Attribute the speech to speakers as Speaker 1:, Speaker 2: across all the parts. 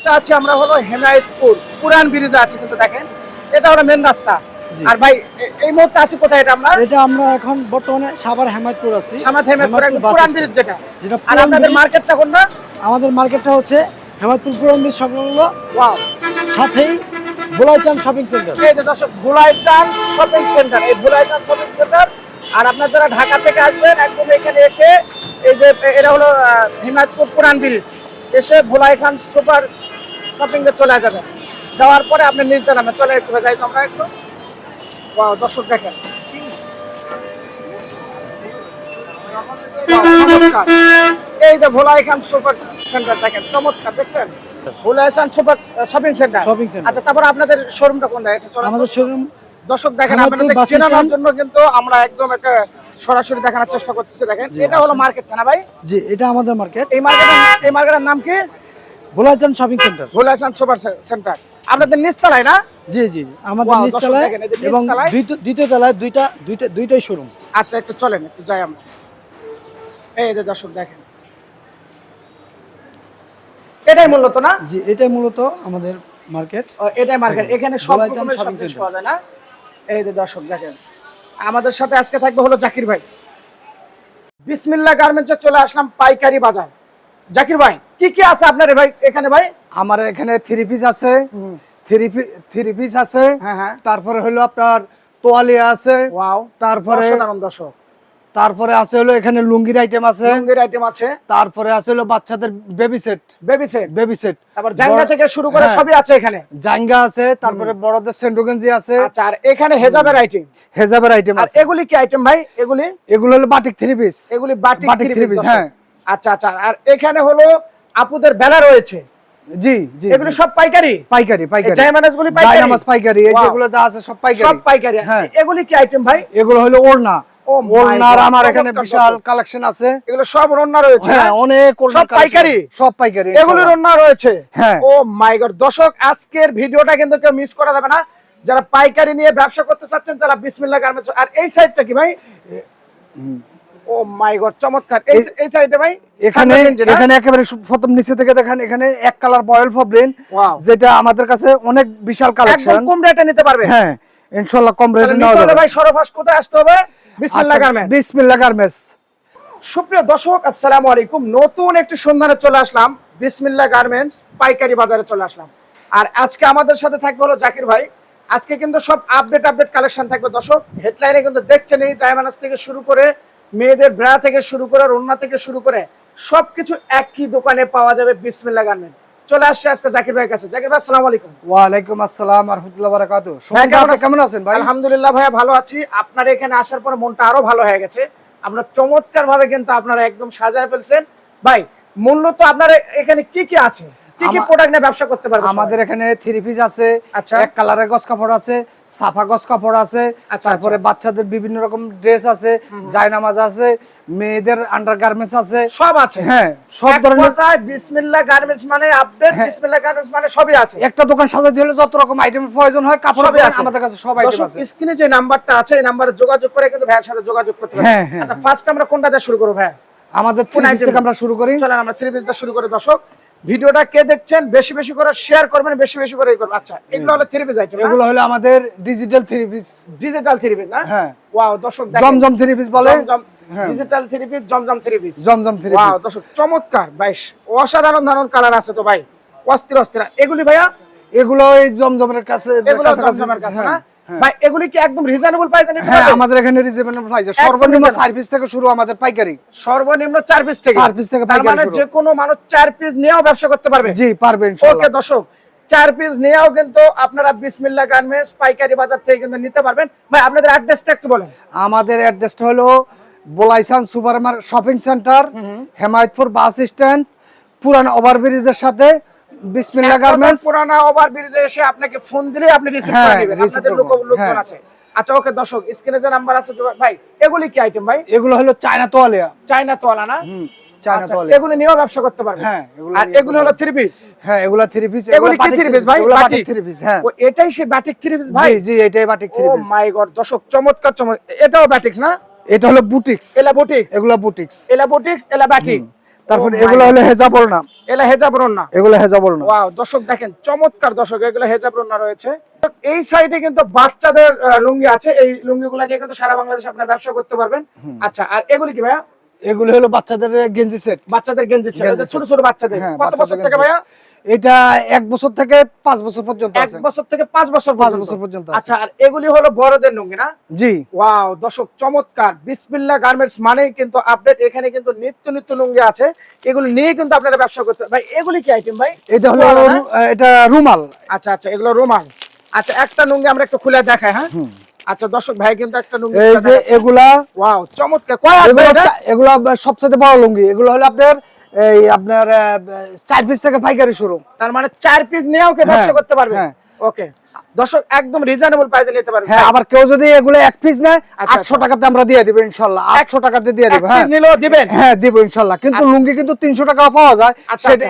Speaker 1: মুহূর্তে আছি আমরা হলো হেমায়েতপুর পুরান ব্রিজে আছি, কিন্তু দেখেন এটা হলো মেন রাস্তা। আর ভাই এই মুহূর্তে আছি কোথায়?
Speaker 2: এটা আমরা এখন বর্তমানে সাভার হেমায়েতপুর আছি।
Speaker 1: হেমায়েতপুর একদম পুরান ব্রিজ যেটা। আর আপনাদের মার্কেটটা কোনটা?
Speaker 2: আমাদের মার্কেটটা হচ্ছে হেমায়েতপুর পুরান ব্রিজ সংলগ্ন,
Speaker 1: ওয়াও,
Speaker 2: সাথেই বুলাইচান শপিং সেন্টার।
Speaker 1: এই যে দর্শক বুলাইচান শপিং সেন্টার, এই বুলাইচান শপিং সেন্টার। আর আপনারা যারা ঢাকা থেকে আসবেন একদম এখানে এসে এই যে এটা হলো হেমায়েতপুর পুরান ব্রিজ, এসে বুলাইখান সুপার শপিং এ চলে যাবেন। যাওয়ার পরে আপনি নিচে নামে চলে একটু যাই তো আমরা একটু। ওয়াও দর্শক দেখেন, এই যে ভোলাইখান সুপার সেন্টার দেখেন, চমৎকার দেখছেন ভোলাইখান সুপার শপিং সেন্টার। আচ্ছা, তারপর আপনাদের শোরুমটা কোন জায়গায়?
Speaker 2: আমাদের শোরুম
Speaker 1: দর্শক দেখেন, আপনাদের চেনানোর জন্য কিন্তু আমরা একদম একটা সরাসরি দেখানোর চেষ্টা করতেছি। দেখেন এটা হলো মার্কেটটা না ভাই?
Speaker 2: জি, এটা আমাদের মার্কেট।
Speaker 1: এই মার্কেটের নাম কি?
Speaker 2: বুলাইচান শপিং সেন্টার।
Speaker 1: ভোলাইখান সুপার সেন্টার আপনাদের নিচতলায় না?
Speaker 2: জি জি, আমাদের নিচতলায় এবং দ্বিতীয় তলায় দুইটাই শোরুম।
Speaker 1: আচ্ছা, একটু চলেন একটু যাই আমরা। এই যে দর্শক দেখেন, এটাই মূলত না?
Speaker 2: জি, এটাই মূলত আমাদের মার্কেট।
Speaker 1: এটাই মার্কেট, এখানে সব রকমের সব কিছু পাওয়া যায় না? এই যে দর্শক দেখেন, আমাদের সাথে আজকে থাকবে হলো জাকির ভাই। বিসমিল্লাহ গার্মেন্টসে চলে আসলাম পাইকারি বাজার। জাকির ভাই কি কি আছে আপনার ভাই এখানে? ভাই
Speaker 2: আমার এখানে থ্রি পিস আছে, থ্রি পিস আছে,
Speaker 1: হ্যাঁ,
Speaker 2: তারপরে হলো আপনার তোয়ালিয়া আছে,
Speaker 1: ওয়াও,
Speaker 2: তারপরে
Speaker 1: অসাধারণ দর্শক।
Speaker 2: তারপরে আছে হলো এখানে লুঙ্গির আইটেম আছে,
Speaker 1: লুঙ্গির আইটেম আছে,
Speaker 2: তারপরে আছে হলো বাচ্চাদের বেবি সেট,
Speaker 1: তারপর জাঙ্গা থেকে শুরু করে সবই আছে এখানে।
Speaker 2: জাঙ্গা আছে, তারপরে বড়দের সেন্ডো গেঞ্জি আছে।
Speaker 1: আচ্ছা, আর এখানে হেজাবের আইটেম
Speaker 2: আছে।
Speaker 1: এগুলি কি আইটেম ভাই?
Speaker 2: এগুলো হলো বাটিক থ্রি পিস।
Speaker 1: এগুলি বাটিক থ্রি পিস,
Speaker 2: হ্যাঁ।
Speaker 1: আচ্ছা আচ্ছা, আর এখানে হলো আপুদের বেলা রয়েছে।
Speaker 2: জি জি,
Speaker 1: এগুলো সব পাইকারি জায়মানাজগুলি
Speaker 2: পাইকারি, এই যেগুলো যা আছে সব পাইকারি।
Speaker 1: হ্যাঁ, এগুলি কি আইটেম ভাই?
Speaker 2: এগুলো হলো ওড়না। ওড়নার আমার এখানে বিশাল কালেকশন আছে।
Speaker 1: এগুলো সব ওড়না রয়েছে।
Speaker 2: হ্যাঁ, অনেক
Speaker 1: সব পাইকারি এগুলোর ওড়না রয়েছে।
Speaker 2: হ্যাঁ,
Speaker 1: ও মাই গড দর্শক, আজকের ভিডিওটা কিন্তু কেউ মিস করা যাবে না। যারা পাইকারি নিয়ে ব্যবসা করতে চাচ্ছেন তারা বিসমিল্লাহ গার্মেন্টস। আর এই সাইডটা কি ভাই? ও মাই গড চমৎকার। এই সাইডে ভাই
Speaker 2: এখানে একেবারে প্রথম নিচে থেকে দেখেন, এখানে এক কালার বয়েল ফবরিন, যেটা আমাদের কাছে অনেক বিশাল কালেকশন।
Speaker 1: একদম কম রেটে নিতে পারবে।
Speaker 2: হ্যাঁ, ইনশাআল্লাহ কম রেটে নেওয়া যাবে।
Speaker 1: ভাই সরফাস কোথায় আসতে হবে? বিসমিল্লাহ গার্মেন্টস। সুপ্রিয় দর্শক আসসালামু আলাইকুম, নতুন একটি সন্ধানে চলে আসলাম বিসমিল্লাহ গার্মেন্টস পাইকারি বাজারে চলে আসলাম। আর আজকে আমাদের সাথে থাকবে হলো জাকির ভাই। আজকে কিন্তু সব আপডেট কালেকশন থাকবে দর্শক। হেডলাইনে কিন্তু দেখছেন এই জায়মানাজ থেকে শুরু করে মেয়েদের ব্রা থেকে শুরু করে ওড়না থেকে শুরু করে সবকিছু একই দোকানে পাওয়া যাবে বিসমিল্লাহ গার্মেন্টস। চলে আসছে আজকে জাকির ভাইয়ের কাছে। জাকির ভাই আসসালামু আলাইকুম।
Speaker 2: ওয়া আলাইকুম আসসালাম ওয়া রাহমাতুল্লাহি ওয়া বারাকাতুহু। কেমন আছেন ভাই?
Speaker 1: আলহামদুলিল্লাহ ভাইয়া ভালো আছি। আপনার এখানে আসার পর মনটা আরো ভালো হয়ে গেছে। আপনারা চমৎকার ভাবে কিন্তু আপনারা একদম সাজায় ফেলছেন ভাই। মূলত আপনার এখানে কি কি আছে, কি কি প্রোডাক্ট নিয়ে ব্যবসা করতে পারবেন?
Speaker 2: আমাদের এখানে থ্রি পিস আছে, এক কালারের গস কাপড় আছে, সাফা গস কাপড় আছে, তারপরে বাচ্চাদের বিভিন্ন রকম ড্রেস আছে, জায়নামাজ আছে, মেয়েদের আন্ডারগার্মেন্টস আছে,
Speaker 1: সব আছে।
Speaker 2: হ্যাঁ, সব ধরনের।
Speaker 1: বিসমিল্লাহ গার্মেন্টস মানে আপডেট, বিসমিল্লাহ গার্মেন্টস মানে সবই আছে।
Speaker 2: একটা দোকান সাজাতে হলে যত রকম আইটেমের প্রয়োজন হয় কাপড় আছে আমাদের কাছে, সব আইটেম আছে।
Speaker 1: স্ক্রিনে যে নাম্বারটা আছে এই নম্বরে যোগাযোগ করে কিন্তু ভাইয়ের সাথে যোগাযোগ করতে পারেন। আচ্ছা, ফার্স্ট আমরা কোনটা দিয়ে শুরু করব ভাই?
Speaker 2: আমাদের থ্রি পিস থেকে আমরা শুরু করি।
Speaker 1: চলেন আমরা থ্রি পিস দিয়ে শুরু করি। দর্শক ভিডিওটা কে দেখছেন বেশি বেশি করে শেয়ার করবেন, বেশি বেশি করে করবেন। আচ্ছা, এগুলো হলো থ্রি পিস আইটেম।
Speaker 2: এগুলো হলো আমাদের digital three piece.
Speaker 1: Digital three piece না?
Speaker 2: হ্যাঁ।
Speaker 1: ওয়াও দর্শক দেখেন,
Speaker 2: জমজম থ্রি পিস বলে।
Speaker 1: ডিজিটাল থ্রি পিস, জমজম থ্রি পিস।
Speaker 2: ওয়াও
Speaker 1: দর্শক চমৎকার বাইশ অসাধারণ ধরনের কালার আছে তো ভাই, অস্থির। এগুলি ভাইয়া?
Speaker 2: এগুলো এই জমজমের কাছে,
Speaker 1: এগুলো জমজমের কাছে না ভাই? এগুলি কি একদম রিজনেবল প্রাইসে নিতে
Speaker 2: পারবেন?
Speaker 1: পারবেন?
Speaker 2: আমাদের এখানে রিজনেবল প্রাইসে সর্বনিম্ন 4 পিস থেকে শুরু আমাদের পাইকারি।
Speaker 1: সর্বনিম্ন 4 পিস থেকে
Speaker 2: পাইকারি।
Speaker 1: মানে যে কোনো মানুষ 4 পিস নিয়েও ব্যবসা করতে পারবে?
Speaker 2: জি, পারবে ইনশাআল্লাহ।
Speaker 1: ওকে দর্শক, 4 পিস নিয়েও কিন্তু আপনারা বিসমিল্লাহ গার্মেন্টস পাইকারি বাজার থেকে কিন্তু নিতে পারবেন। ভাই আপনাদের অ্যাড্রেসটা একটু বলেন।
Speaker 2: আমাদের অ্যাড্রেসটা হলো বুলাইচান super shopping centre, Hemayetpur bus stand, পুরান ওভারব্রিজের সাথে বিসমিল্লাহ গার্মেন্টস।
Speaker 1: পুরানা ওভারব্রিজে এসে আপনাকে ফোন দিলে আপনি রিসিভ করে নেবেন, আপনাদের লোকজন আছে। আচ্ছা ওকে দর্শক, স্ক্রিনে যে নাম্বার আছে ভাই, এগুলি কি আইটেম ভাই?
Speaker 2: এগুলো হলো চায়না তোয়ালিয়া।
Speaker 1: চায়না তোয়ালা না?
Speaker 2: চায়না তোয়ালিয়া।
Speaker 1: এগুলো নিয়েও ব্যবসা করতে পারবেন।
Speaker 2: হ্যাঁ,
Speaker 1: আর এগুলো হলো থ্রি পিস।
Speaker 2: হ্যাঁ, এগুলো থ্রি পিস।
Speaker 1: এগুলো কি থ্রি পিস ভাই?
Speaker 2: Batik three piece. হ্যাঁ,
Speaker 1: ও এটাই সেই বাটিক থ্রি পিস ভাই?
Speaker 2: জি, এটাই বাটিক থ্রি পিস।
Speaker 1: ও মাই গড দর্শক চমৎকার এটাও বাটিক্স না?
Speaker 2: এটা হলো বুটিক্স।
Speaker 1: এলা বুটিক্স,
Speaker 2: এগুলো বুটিক্স।
Speaker 1: এলা বুটিক্স, এলা বাটিক।
Speaker 2: তারপর এগুলো হলো হেজাব ওড়না,
Speaker 1: এগুলা হেজাব ওড়না,
Speaker 2: এগুলো হেজাব ওড়না।
Speaker 1: ওয়াও দর্শক দেখেন চমৎকার দর্শক, এগুলো হেজাব ওড়না রয়েছে। এই সাইডে কিন্তু বাচ্চাদের লুঙ্গি আছে, এই লুঙ্গিগুলো নিয়ে কিন্তু সারা বাংলাদেশে আপনারা ব্যবসা করতে পারবেন। আচ্ছা, আর এগুলি কি ভাইয়া?
Speaker 2: এগুলো হলো বাচ্চাদের গেঞ্জি সেট,
Speaker 1: বাচ্চাদের গেঞ্জি সেট, ছোট ছোট বাচ্চাদের। কত বছর থেকে ভাইয়া?
Speaker 2: এটা 1 বছর থেকে 5 বছর পর্যন্ত আছে।
Speaker 1: 1 বছর থেকে 5 বছর
Speaker 2: 5 বছর পর্যন্ত।
Speaker 1: আচ্ছা, আর এগুলি হলো বড়দের লুঙ্গি না?
Speaker 2: জি।
Speaker 1: ওয়াও দর্শক চমৎকার, বিসমিল্লাহ গার্মেন্টস মানে কিন্তু আপডেট, এখানে কিন্তু নিত্য নিত্য লুঙ্গি আছে, এগুলো নিয়ে কিন্তু আপনারা ব্যবসা করতে ভাই। এগুলি কি আইটেম ভাই?
Speaker 2: এটা হলো এটা রুমাল।
Speaker 1: আচ্ছা আচ্ছা, এগুলো রুমাল। আচ্ছা, একটা লুঙ্গি আমরা একটু খুলে দেখাই। হ্যাঁ আচ্ছা দর্শক, ভাই কিন্তু একটা লুঙ্গি,
Speaker 2: এই যে এগুলা,
Speaker 1: ওয়াও চমৎকার। কয় হাত ভাই এটা?
Speaker 2: এগুলা সবচেয়ে বড় লুঙ্গি। এগুলো হলো আপনার 4 পিস থেকে পাইকারি শুরু।
Speaker 1: তার মানে 4 পিস নিয়েও কে ব্যবসা করতে পারবে। ওকে দর্শক, একদম রিজনেবল প্রাইসে নিতে পারবে।
Speaker 2: হ্যাঁ, আবার কেউ যদি এগুলো 1 পিস নেয় 800 টাকাতে আমরা দিয়ে দিব ইনশাআল্লাহ। 800 টাকাতে দিয়ে দিব।
Speaker 1: হ্যাঁ, নিলেও দিবেন?
Speaker 2: হ্যাঁ, দিব ইনশাআল্লাহ। কিন্তু লুঙ্গি কিন্তু 300 টাকা পাওয়া যায়,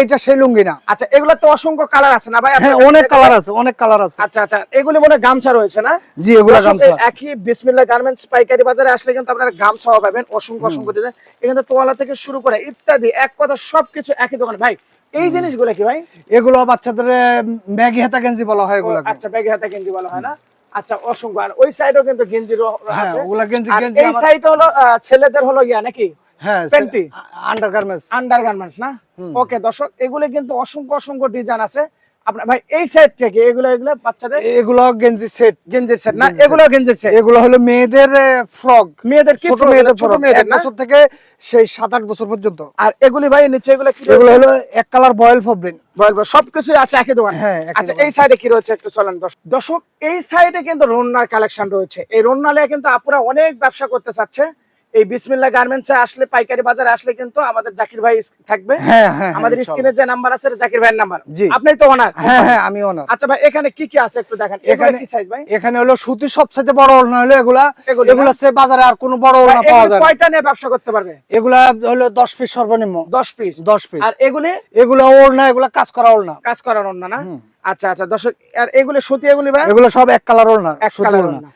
Speaker 2: এটা সেই লুঙ্গি না।
Speaker 1: আচ্ছা, এগুলো তো অসংখ্য কালার আছে না ভাই?
Speaker 2: হ্যাঁ, অনেক কালার আছে, অনেক কালার আছে।
Speaker 1: আচ্ছা আচ্ছা, এগুলি মনে হয় গামছা রয়েছে না?
Speaker 2: জি, এগুলো গামছা।
Speaker 1: একই বিসমিল্লাহ গার্মেন্টস পাইকারি বাজারে আসলে কিন্তু আপনারা গামছাও পাবেন, অসংখ্য অসংখ্য ডিজাইন। এখানে তোয়ালা থেকে শুরু করে ইত্যাদি, এক কথা সবকিছু একই দোকানে। ভাই এই জিনিসগুলো কি ভাই?
Speaker 2: এগুলো বাচ্চাদের ব্যাগি হাতা গেঞ্জি বলা হয় এগুলো।
Speaker 1: আচ্ছা, ব্যাগি হাতা গেঞ্জি বলা হয় না? আচ্ছা, অসংখ্য। আর ওই সাইডেও কিন্তু গেঞ্জি আছে।
Speaker 2: ওগুলা গেঞ্জি।
Speaker 1: এই সাইড হলো ছেলেদের হলো গিয়া নাকি?
Speaker 2: হ্যাঁ,
Speaker 1: প্যান্টি,
Speaker 2: আন্ডারগার্মেন্টস
Speaker 1: না? ওকে দর্শক, এগুলো কিন্তু অসংখ্য অসংখ্য ডিজাইন আছে আপনার। ভাই এই সাইড থেকে এগুলো বাচ্চাদের,
Speaker 2: এগুলো গেঞ্জি সেট
Speaker 1: না? এগুলো গেঞ্জি সেট।
Speaker 2: এগুলো হলো মেয়েদের ফ্রক,
Speaker 1: মেয়েদের কি?
Speaker 2: ছোট মেয়েদের
Speaker 1: ছোট মেয়েদের
Speaker 2: 1 বছর থেকে সেই 7-8 বছর পর্যন্ত।
Speaker 1: আর এগুলি ভাই নিচে এগুলো কি?
Speaker 2: এগুলো হলো এক কালার বয়েল ফবরিন।
Speaker 1: সবকিছু আছে একই দোকানে।
Speaker 2: হ্যাঁ।
Speaker 1: আচ্ছা, এই সাইডে কি রয়েছে একটু চলেন দর্শক। এই সাইডে কিন্তু রোনার কালেকশন রয়েছে। এই রোনালে কিন্তু আপুরা অনেক ব্যবসা করতে চাচ্ছে। এই বিসমিল্লাহ গার্মেন্টসে আসলে, পাইকারি বাজারে আসলে কিন্তু আমাদের জাকির ভাই থাকবে। আমাদের স্ক্রিনে যে নাম্বার আছে জাকির ভাইয়ের নাম্বার। আপনি তো ওনার?
Speaker 2: হ্যাঁ, আমি ওনার।
Speaker 1: আচ্ছা ভাই, এখানে কি কি আছে একটু দেখেন। এখানে কি সাইজ ভাই?
Speaker 2: এখানে হলো সুতির সবচেয়ে বড় ওড়না হলো এগুলা। এগুলা সে বাজারে আর কোনো বড় ওড়না পাওয়া যায় না।
Speaker 1: কয়টা নিয়ে ব্যবসা করতে পারবে?
Speaker 2: এগুলা হলো 10 পিস সর্বনিম্ন।
Speaker 1: 10 পিস। আর এগুলো
Speaker 2: ওড়না, এগুলা কাজ করা ওড়না।
Speaker 1: কাজ করা ওড়না না? আচ্ছা আচ্ছা দর্শক, আর এগুলো সুতি, এগুলি ভাই?
Speaker 2: এগুলো সব এক কালার ওড়না,
Speaker 1: এক কালার ওড়না।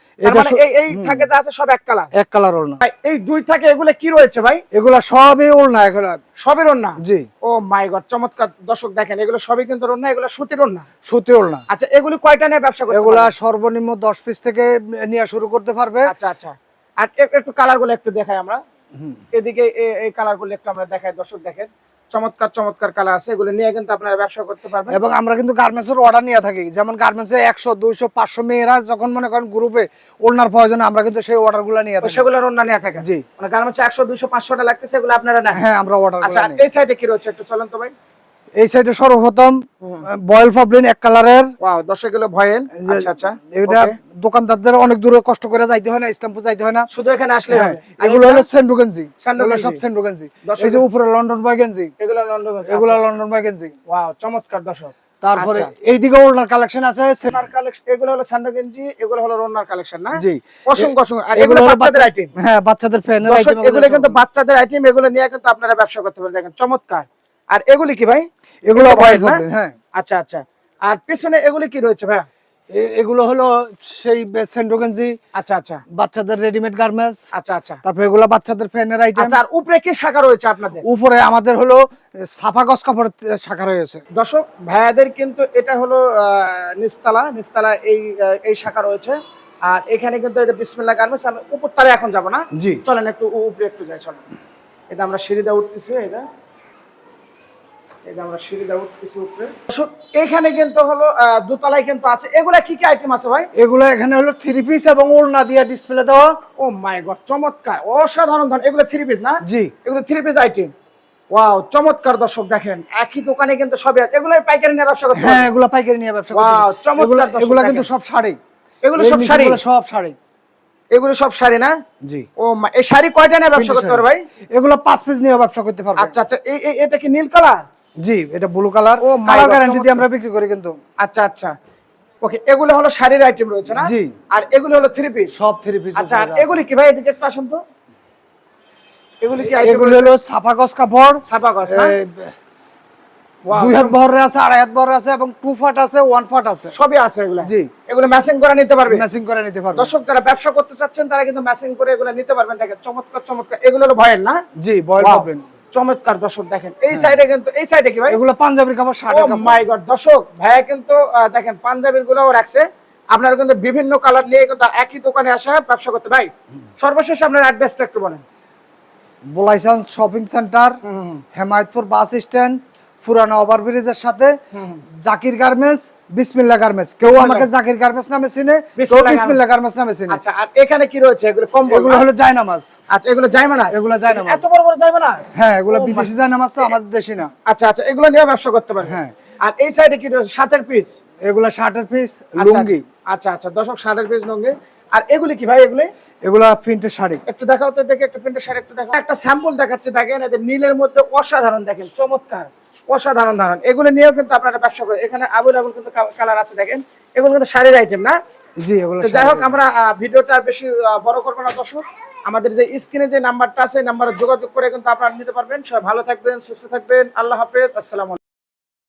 Speaker 1: এই থাকে যা আছে সব এক কালার,
Speaker 2: এক কালার ওড়না।
Speaker 1: এই দুই থাকে এগুলো কি রয়েছে ভাই?
Speaker 2: এগুলা সবই ওড়না, এগুলা
Speaker 1: সবই ওড়না।
Speaker 2: জি।
Speaker 1: ও মাই গড, চমৎকার দর্শক দেখেন, এগুলো সবই কিন্তু ওড়না, এগুলো সুতির ওড়না।
Speaker 2: সুতি ওড়না।
Speaker 1: আচ্ছা, এগুলি কয়টা নিয়ে ব্যবসা করতে?
Speaker 2: এগুলা সর্বনিম্ন 10 পিস থেকে নিয়ে শুরু করতে পারবে।
Speaker 1: আচ্ছা আচ্ছা, আর একটু কালার গুলো একটু দেখাই আমরা। এদিকে এই কালার গুলো একটু আমরা দেখাই দর্শক, দেখেন চমৎকার চমৎকার কালার আছে, এগুলো নিয়ে কিন্তু আপনারা ব্যবসা করতে পারবেন।
Speaker 2: এবং আমরা কিন্তু গার্মেন্টসের অর্ডার নিয়ে থাকি, যেমন গার্মেন্টসে 100, 200, 500 মেয়েরা যখন মনে করেন গ্রুপে ওড়নার প্রয়োজন, আমরা কিন্তু সেই অর্ডার গুলো নিয়ে থাকি।
Speaker 1: সেগুলোর ওড়না নিয়ে থাকেন?
Speaker 2: জি।
Speaker 1: মানে গার্মেন্টসে 100, 200, 500 টা লাগতেছে, এগুলো আপনারা নেন?
Speaker 2: হ্যাঁ, আমরা অর্ডার
Speaker 1: আচ্ছা,
Speaker 2: করে নিই।
Speaker 1: এই সাইডে কি রয়েছে একটু চলেন তো ভাই।
Speaker 2: এই সাইডে সর্বপ্রথম বয়েল ফবরিন এক কালারের।
Speaker 1: ওয়াও দর্শক, এগুলো ভয়েল। আচ্ছা আচ্ছা,
Speaker 2: এটা দোকানদারদের অনেক দূরে কষ্ট করে যাইতে হয় না, ইসলামপুর যাইতে হয় না,
Speaker 1: শুধু এখানে আসলে হবে।
Speaker 2: এগুলো হলো সেন্ডো গেঞ্জি, এগুলো সব সেন্ডো গেঞ্জি। এই যে উপরে লন্ডন বয় গেঞ্জি,
Speaker 1: এগুলো লন্ডন গেঞ্জি,
Speaker 2: এগুলো লন্ডন বয় গেঞ্জি।
Speaker 1: ওয়াও চমৎকার দর্শক।
Speaker 2: তারপরে এইদিকে ওড়নার কালেকশন আছে,
Speaker 1: ওড়নার কালেকশন, এগুলো হলো স্যান্ডো গেঞ্জি, এগুলো হলো ওড়নার কালেকশন না?
Speaker 2: জি।
Speaker 1: অসংখ্য অসংখ্য। আর এগুলো বাচ্চাদের আইটেম?
Speaker 2: হ্যাঁ, বাচ্চাদের ফ্যানের
Speaker 1: আইটেম। এগুলো কিন্তু বাচ্চাদের আইটেম, এগুলো নিয়ে কিন্তু আপনারা ব্যবসা করতে পারেন, দেখেন চমৎকার। আর এগুলি কি ভাই?
Speaker 2: এগুলো বয়েল ফবরিন। হ্যাঁ।
Speaker 1: আচ্ছা আচ্ছা, আর পিছনে এগুলি কি রয়েছে ভাই?
Speaker 2: এগুলো হলো সেই সেন্ডো গেঞ্জি।
Speaker 1: আচ্ছা আচ্ছা,
Speaker 2: বাচ্চাদের রেডিমেড গার্মেন্টস।
Speaker 1: আচ্ছা আচ্ছা,
Speaker 2: তারপর এগুলো বাচ্চাদের ফ্যানের আইটেম।
Speaker 1: আচ্ছা, আর উপরে কি শাখা রয়েছে আপনাদের?
Speaker 2: উপরে আমাদের হলো সাফা গস কাপড় শাখা রয়েছে।
Speaker 1: দর্শক ভাইয়াদের কিন্তু এটা হলো নিস্তালা এই শাখা রয়েছে। আর এখানে কিন্তু এটা বিসমিল্লাহ গার্মেন্টস। আমি উপর তারে এখন যাব না,
Speaker 2: জি
Speaker 1: চলেন একটু উপরে একটু যাই, চলেন। এটা আমরা সিঁড়িতে উঠতেছি, এটা আমরা সিঁড়িতে উঠতেছি উপরে। দর্শক, এখানে কিন্তু হলো দোতলায় কিন্তু আছে। এগুলা কি কি আইটেম আছে ভাই?
Speaker 2: এগুলো এখানে হলো 3 পিস এবং ওড়না দিয়ে ডিসপ্লে দেওয়া।
Speaker 1: ও মাই গড, চমৎকার, অসাধারণ ধরনের। এগুলো 3 পিস না?
Speaker 2: জি,
Speaker 1: এগুলো 3 পিস আইটেম। ওয়াও চমৎকার দর্শক, দেখেন একই দোকানে কিন্তু সবই আছে। এগুলো পাইকারি নিয়ে ব্যবসা করতে পারবেন?
Speaker 2: হ্যাঁ, এগুলো পাইকারি নিয়ে ব্যবসা করতে
Speaker 1: ওয়াও চমৎকার দর্শক,
Speaker 2: এগুলো কিন্তু সব শাড়ি।
Speaker 1: এগুলো সব শাড়ি?
Speaker 2: সব শাড়ি,
Speaker 1: এগুলো সব শাড়ি না?
Speaker 2: জি।
Speaker 1: ও মা, এই শাড়ি কয়টা নিয়ে ব্যবসা করতে পারবে ভাই?
Speaker 2: এগুলো 5 পিস নিয়ে ব্যবসা করতে পারবে।
Speaker 1: আচ্ছা আচ্ছা, এটা কি নীল কালার?
Speaker 2: জি, এটা blue colour.
Speaker 1: Oh my
Speaker 2: colour
Speaker 1: god,
Speaker 2: guarantee দিয়ে আমরা বিক্রি করি কিন্তু।
Speaker 1: আচ্ছা আচ্ছা, ওকে। এগুলো হলো শাড়ির আইটেম রয়েছে না?
Speaker 2: জি।
Speaker 1: আর এগুলো হলো 3 পিস?
Speaker 2: সব 3 পিস।
Speaker 1: আচ্ছা, আর এগুলি কি ভাই? এদিকে একটু আসুন তো। এগুলি কি আইটেম?
Speaker 2: এগুলো হলো ছাপা গস কাপড়।
Speaker 1: ছাপা গস না?
Speaker 2: 2 হাত বহরের আছে, 2.5 হাত বহরের আছে এবং 2 ফাট আছে, 1 ফাট আছে,
Speaker 1: সবই আছে এগুলো।
Speaker 2: জি।
Speaker 1: এগুলো ম্যাচিং করে নিতে পারবে?
Speaker 2: ম্যাচিং করে নিতে পারবে।
Speaker 1: দর্শক যারা ব্যবসা করতে চাচ্ছেন তারা কিন্তু ম্যাচিং করে এগুলো নিতে পারবেন। দেখেন চমৎকার চমৎকার। এগুলো হলো ভয়েল না?
Speaker 2: জি, বয়েল ফবরিন।
Speaker 1: চমৎকার দর্শক দেখেন এই সাইডে কিন্তু এই সাইডে কি ভাই
Speaker 2: এগুলো পাঞ্জাবির কাপড়, শার্টের কাপড়।
Speaker 1: মাই গড দর্শক ভাইয়া কিন্তু দেখেন পাঞ্জাবির গুলোও রাখছে। আপনারা কিন্তু বিভিন্ন কালার নিয়ে কিন্তু একই দোকানে আসা ব্যবসা করতে। ভাই সর্বশেষ আপনার অ্যাড্রেসটা একটু বলেন।
Speaker 2: বলাইসান shopping centre, Hemayetpur bus stand, পুরানো ওভারব্রিজের সাথে জাকির গার্মেন্টস, বিসমিল্লাহ গার্মেন্টস। কেউ আমাকে জাকির গার্মেন্টস নামে চিনে, কেউ বিসমিল্লাহ গার্মেন্টস নামে চিনে।
Speaker 1: আচ্ছা আর এখানে কি রয়েছে? এগুলো কম্বল,
Speaker 2: এগুলো হলো জায়নামাজ।
Speaker 1: আচ্ছা এগুলো জায়মানাজ,
Speaker 2: এগুলো জায়নামাজ।
Speaker 1: এত বড় বড় জায়মানাজ?
Speaker 2: হ্যাঁ, এগুলো বিদেশি জায়নামাজ, তো আমাদের দেশি না।
Speaker 1: আচ্ছা আচ্ছা এগুলো নিয়ে ব্যবসা করতে পারবে।
Speaker 2: হ্যাঁ।
Speaker 1: আর এই সাইডে কি রয়েছে? শার্টের পিস,
Speaker 2: এগুলো শার্টের পিস, লুঙ্গি।
Speaker 1: আচ্ছা আচ্ছা দর্শক শার্টের পিস, লুঙ্গি। আর এগুলি কি ভাই? এগুলি
Speaker 2: এগুলো প্রিন্টের শাড়ি।
Speaker 1: একটু দেখাও তো, দেখে একটা প্রিন্টের শাড়ি একটু দেখাও। একটা স্যাম্পল দেখাচ্ছে, দেখেন এদের নীলের মধ্যে অসাধারণ, দেখেন চমৎকার, অসাধারণ ধারণ। এগুলো নিয়েও কিন্তু আপনারা ব্যবসা করেন। এখানে আবুল কিন্তু কালার আছে, দেখেন এগুলো কিন্তু শাড়ির আইটেম না?
Speaker 2: জি, এগুলো।
Speaker 1: যাই হোক আমরা ভিডিওটা বেশি বড় করবো না দর্শক। আমাদের যে স্ক্রিনে যে নাম্বারটা আছে, এই নাম্বারে যোগাযোগ করে কিন্তু আপনারা নিতে পারবেন। সবাই ভালো থাকবেন, সুস্থ থাকবেন। আল্লাহ হাফেজ, আসসালামু আলাইকুম।